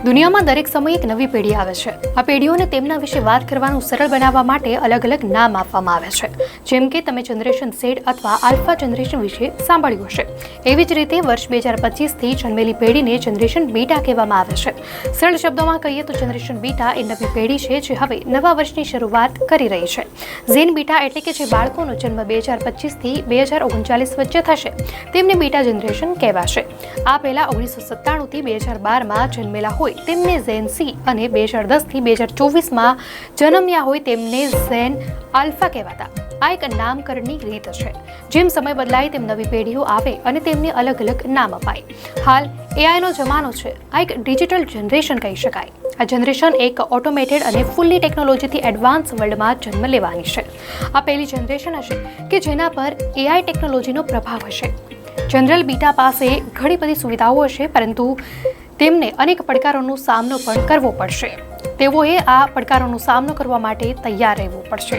દુનિયામાં દરેક સમયે એક નવી પેઢી આવે છે. આ પેઢીઓને તેમના વિશે વાત કરવાનું સરળ બનાવવા માટે અલગ અલગ નામ આપવામાં આવે છે. જેમ કે તમે જનરેશન ઝેડ અથવા આલ્ફા જનરેશન વિશે સાંભળ્યું હશે. એવી જ રીતે વર્ષ 2025થી જન્મેલી પેઢીને જનરેશન બીટા કહેવામાં આવે છે. સરળ શબ્દોમાં કહીએ તો જનરેશન બીટા એ નવી પેઢી છે જે હવે નવા વર્ષની શરૂઆત કરી રહી છે. ઝેન બીટા એટલે કે જે બાળકોનો જન્મ 2025થી 2039 વચ્ચે થશે તેમને બીટા જનરેશન કહેવાશે. આ પહેલા 1997થી 2012માં જન્મેલા હોય તેમને ઝેન સી અને 2010થી 2024માં જન્મ્યા હોય તેમને ઝેન આલ્ફા કહેવાતા. આ એક નામકરણની રીત છે. જેમ સમય બદલાય તેમ નવી પેઢીઓ આવે અને તેમને અલગ અલગ નામ અપાય. હાલ એઆઈનો જમાનો છે. આ એક ડિજિટલ જનરેશન કહી શકાય. આ જનરેશન એક ઓટોમેટેડ અને ફૂલ્લી ટેકનોલોજીથી એડવાન્સ વર્લ્ડમાં જન્મ લેવાની છે. આ પહેલી જનરેશન હશે કે જેના પર એઆઈ ટેકનોલોજીનો પ્રભાવ હશે. જનરલ બીટા પાસે ઘણી બધી સુવિધાઓ હશે, પરંતુ તેમને અનેક પડકારોનો સામનો પણ કરવો પડશે. તેઓએ આ પડકારોનો સામનો કરવા માટે તૈયાર રહેવું પડશે.